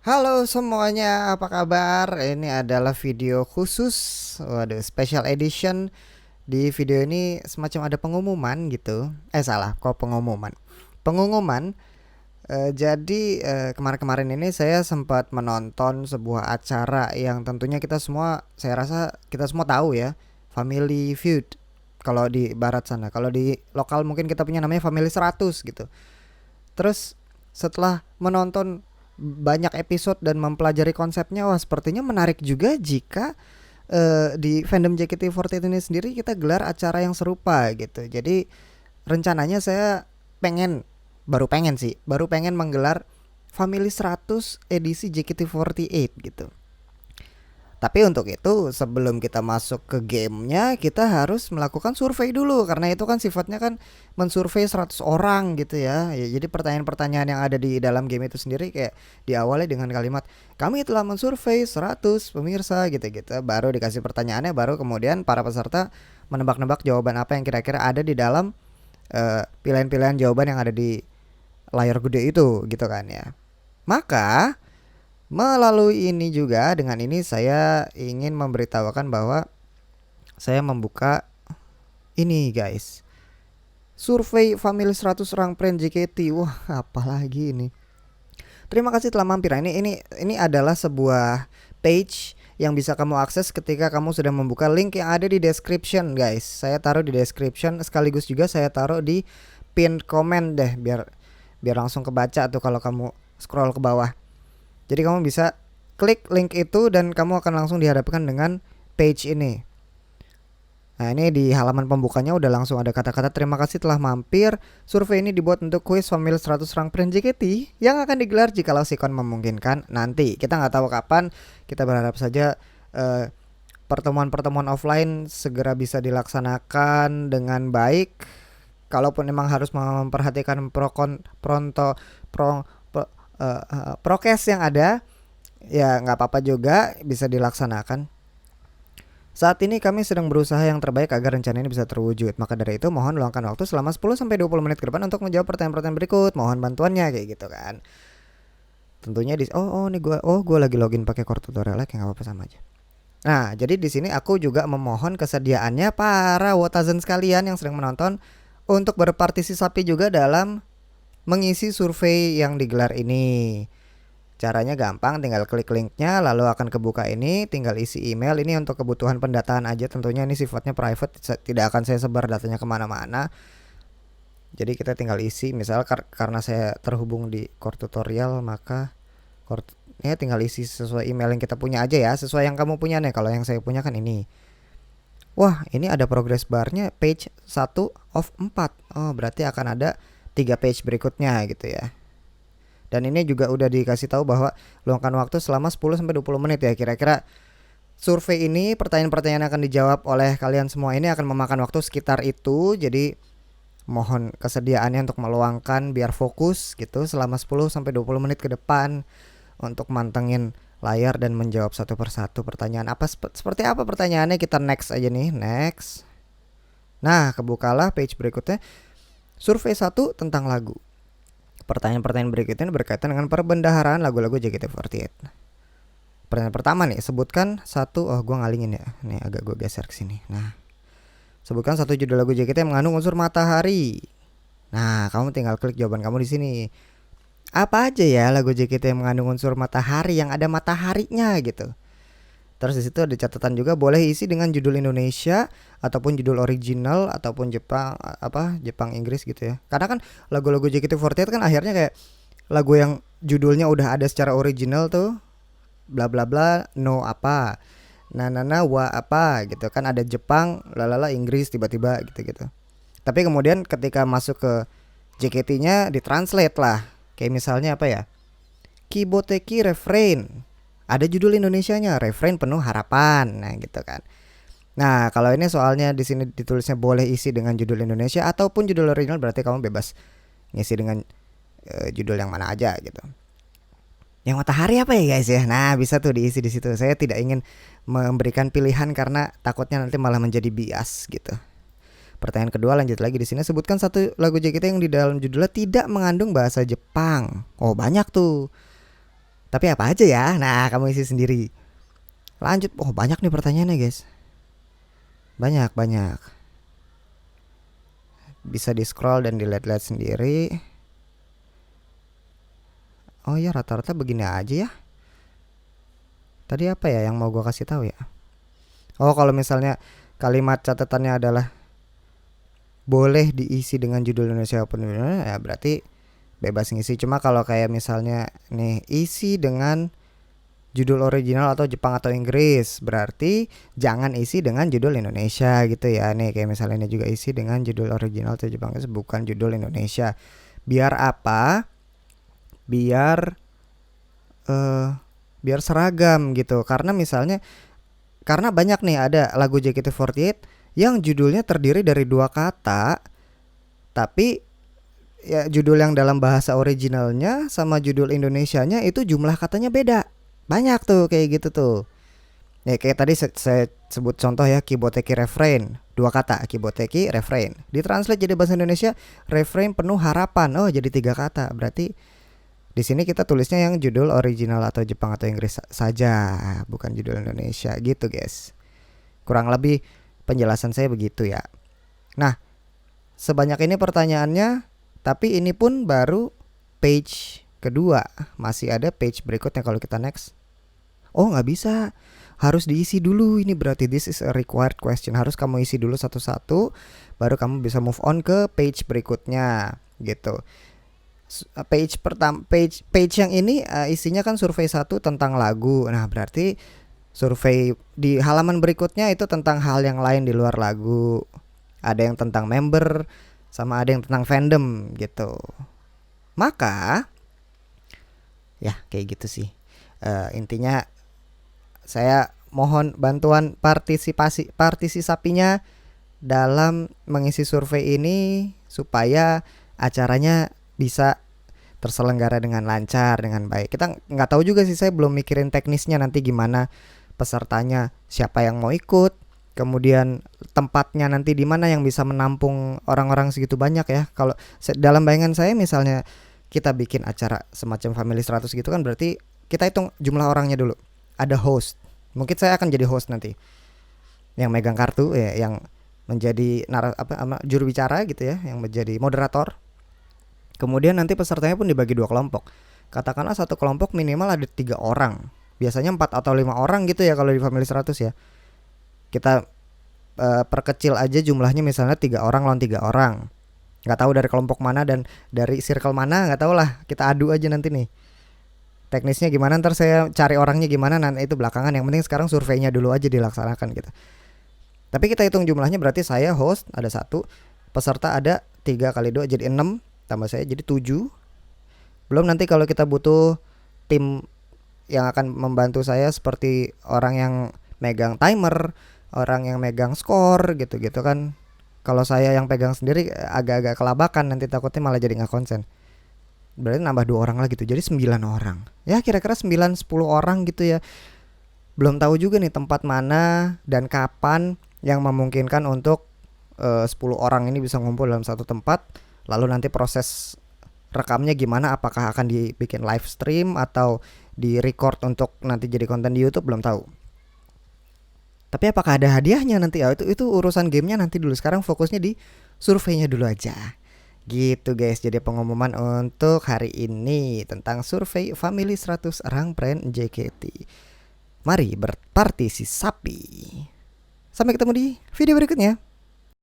Halo semuanya, apa kabar? Ini adalah video khusus, waduh, special edition. Di video ini semacam ada pengumuman gitu. Salah, kok pengumuman? Pengumuman. Kemarin-kemarin ini saya sempat menonton sebuah acara yang tentunya kita semua, saya rasa kita semua tahu ya, Family Feud. Kalau di barat sana, kalau di lokal mungkin kita punya namanya Family 100 gitu. Terus setelah menonton banyak episode dan mempelajari konsepnya, wah sepertinya menarik juga jika di fandom JKT48 ini sendiri kita gelar acara yang serupa gitu. Jadi rencananya saya pengen baru pengen menggelar Family 100 edisi JKT48 gitu. Tapi untuk itu sebelum kita masuk ke gamenya kita harus melakukan survei dulu, karena itu kan sifatnya kan mensurvei 100 orang gitu ya. Jadi pertanyaan-pertanyaan yang ada di dalam game itu sendiri kayak diawali dengan kalimat kami telah mensurvei 100 pemirsa gitu-gitu. Baru dikasih pertanyaannya, baru kemudian para peserta menebak-nebak jawaban apa yang kira-kira ada di dalam pilihan-pilihan jawaban yang ada di layar gede itu gitu kan ya. Maka melalui ini juga, dengan ini saya ingin memberitahukan bahwa saya membuka ini guys, survei Family 100 Rank Pren JKT. Wah, apalagi ini. Terima kasih telah mampir. Ini adalah sebuah page yang bisa kamu akses ketika kamu sudah membuka link yang ada di description guys. Saya taruh di description, sekaligus juga saya taruh di pin comment deh, biar langsung kebaca tuh kalau kamu scroll ke bawah. Jadi kamu bisa klik link itu dan kamu akan langsung dihadapkan dengan page ini. Nah, ini di halaman pembukanya udah langsung ada kata-kata terima kasih telah mampir. Survei ini dibuat untuk kuis Family 100 Rank Pren JKT yang akan digelar jikalau sikon memungkinkan nanti. Kita nggak tahu kapan. Kita berharap saja pertemuan-pertemuan offline segera bisa dilaksanakan dengan baik. Kalaupun memang harus memperhatikan prokes yang ada, ya nggak apa-apa juga, bisa dilaksanakan. Saat ini kami sedang berusaha yang terbaik agar rencana ini bisa terwujud. Maka dari itu mohon luangkan waktu selama 10-20 menit ke depan untuk menjawab pertanyaan-pertanyaan berikut. Mohon bantuannya, kayak gitu kan. Tentunya gue lagi login pakai core tutorial kayak nggak apa-apa, sama aja. Nah, jadi di sini aku juga memohon kesediaannya para wotazen sekalian yang sedang menonton untuk berpartisipasi juga dalam mengisi survei yang digelar ini. Caranya gampang, tinggal klik linknya lalu akan kebuka ini, tinggal isi email. Ini untuk kebutuhan pendataan aja, tentunya ini sifatnya private, tidak akan saya sebar datanya kemana-mana. Jadi kita tinggal isi, misal karena saya terhubung di core tutorial, maka ya tinggal isi sesuai email yang kita punya aja ya, sesuai yang kamu punya nih. Kalau yang saya punya kan ini. Wah, ini ada progress barnya page 1 of 4. Oh, berarti akan ada 3 page berikutnya gitu ya. Dan ini juga udah dikasih tahu bahwa luangkan waktu selama 10-20 menit ya. Kira-kira survei ini, pertanyaan-pertanyaan yang akan dijawab oleh kalian semua ini akan memakan waktu sekitar itu. Jadi mohon kesediaannya untuk meluangkan biar fokus gitu selama 10-20 menit ke depan untuk mantengin layar dan menjawab satu persatu pertanyaan apa seperti apa pertanyaannya. Kita next aja nih, next. Nah, kebukalah page berikutnya. Survei 1 tentang lagu. Pertanyaan-pertanyaan berikutnya berkaitan dengan perbendaharaan lagu-lagu JKT48. Pertanyaan pertama nih, sebutkan satu, gue ngalingin ya, nih agak gue geser ke sini. Nah, sebutkan satu judul lagu JKT yang mengandung unsur matahari. Nah, kamu tinggal klik jawaban kamu di sini. Apa aja ya lagu JKT yang mengandung unsur matahari, yang ada mataharinya gitu. Terus di situ ada catatan juga, boleh isi dengan judul Indonesia ataupun judul original ataupun Jepang Inggris gitu ya. Karena kan lagu-lagu JKT48 kan akhirnya kayak lagu yang judulnya udah ada secara original tuh, bla bla bla no apa, na wa apa gitu kan, ada Jepang, lalala Inggris tiba-tiba gitu-gitu. Tapi kemudian ketika masuk ke JKT-nya ditranslate lah. Kayak misalnya apa ya? Kiboteki refrain, ada judul Indonesianya, refrain penuh harapan. Nah, gitu kan. Nah, kalau ini soalnya di sini ditulisnya boleh isi dengan judul Indonesia ataupun judul original, berarti kamu bebas ngisi dengan judul yang mana aja gitu. Yang matahari apa ya guys ya? Nah, bisa tuh diisi di situ. Saya tidak ingin memberikan pilihan karena takutnya nanti malah menjadi bias gitu. Pertanyaan kedua, lanjut lagi di sini, sebutkan satu lagu JKT yang di dalam judulnya tidak mengandung bahasa Jepang. Oh, banyak tuh. Tapi apa aja ya? Nah, kamu isi sendiri. Lanjut. Oh, banyak nih pertanyaannya, guys. Banyak. Bisa di-scroll dan dilihat-lihat sendiri. Oh ya, rata-rata begini aja ya. Tadi apa ya yang mau gua kasih tahu ya? Oh, kalau misalnya kalimat catatannya adalah boleh diisi dengan judul Indonesia maupun ya berarti bebas ngisi. Cuma kalau kayak misalnya nih isi dengan judul original atau Jepang atau Inggris, berarti jangan isi dengan judul Indonesia gitu ya. Nih kayak misalnya ini juga isi dengan judul original atau Jepang Inggris, bukan judul Indonesia. Biar apa? Biar biar seragam gitu. Karena misalnya karena banyak nih ada lagu JKT48 yang judulnya terdiri dari 2 kata, tapi ya judul yang dalam bahasa originalnya sama judul Indonesianya itu jumlah katanya beda. Banyak tuh kayak gitu tuh. Ya kayak tadi saya sebut contoh ya, Kiboteki refrain, 2 kata, Kiboteki refrain. Ditranslate jadi bahasa Indonesia, refrain penuh harapan. Oh, jadi 3 kata. Berarti di sini kita tulisnya yang judul original atau Jepang atau Inggris saja, bukan judul Indonesia gitu, guys. Kurang lebih penjelasan saya begitu ya. Nah, sebanyak ini pertanyaannya, tapi ini pun baru page kedua. Masih ada page berikutnya kalau kita next. Oh, nggak bisa. Harus diisi dulu. Ini berarti this is a required question. Harus kamu isi dulu satu-satu, baru kamu bisa move on ke page berikutnya gitu. Page pertama, page yang ini isinya kan survei 1 tentang lagu. Nah, berarti survei di halaman berikutnya itu tentang hal yang lain di luar lagu. Ada yang tentang member sama ada yang tentang fandom gitu. Maka ya kayak gitu sih. Intinya saya mohon bantuan partisipasinya dalam mengisi survei ini supaya acaranya bisa terselenggara dengan lancar, dengan baik. Kita nggak tahu juga sih, saya belum mikirin teknisnya nanti gimana pesertanya, siapa yang mau ikut, kemudian tempatnya nanti di mana yang bisa menampung orang-orang segitu banyak ya. Kalau dalam bayangan saya misalnya kita bikin acara semacam Family 100 gitu kan, berarti kita hitung jumlah orangnya dulu. Ada host. Mungkin saya akan jadi host nanti. Yang megang kartu ya, yang menjadi juru bicara gitu ya, yang menjadi moderator. Kemudian nanti pesertanya pun dibagi 2 kelompok. Katakanlah satu kelompok minimal ada 3 orang. Biasanya 4 atau 5 orang gitu ya kalau di Family 100 ya. Kita perkecil aja jumlahnya, misalnya 3 orang lawan 3 orang. Nggak tahu dari kelompok mana dan dari circle mana, nggak tahu lah. Kita adu aja nanti nih. Teknisnya gimana ntar saya cari orangnya gimana nanti itu belakangan. Yang penting sekarang surveinya dulu aja dilaksanakan gitu. Tapi kita hitung jumlahnya, berarti saya host ada 1, peserta ada 3 kali 2 jadi 6, tambah saya jadi 7. Belum nanti kalau kita butuh tim yang akan membantu saya seperti orang yang megang timer, orang yang megang skor gitu-gitu kan. Kalau saya yang pegang sendiri agak-agak kelabakan, nanti takutnya malah jadi nggak konsen. Berarti nambah 2 orang lagi tuh, jadi 9 orang. Ya kira-kira 9-10 orang gitu ya. Belum tahu juga nih tempat mana dan kapan yang memungkinkan untuk 10 orang ini bisa ngumpul dalam satu tempat. Lalu nanti proses rekamnya gimana, apakah akan dibikin live stream atau di record untuk nanti jadi konten di YouTube, belum tahu. Tapi apakah ada hadiahnya nanti? Ya, itu urusan gamenya nanti dulu. Sekarang fokusnya di surveinya dulu aja. Gitu guys, jadi pengumuman untuk hari ini tentang survei Family 100 Rangpren JKT. Mari berpartisipasi. Sampai ketemu di video berikutnya.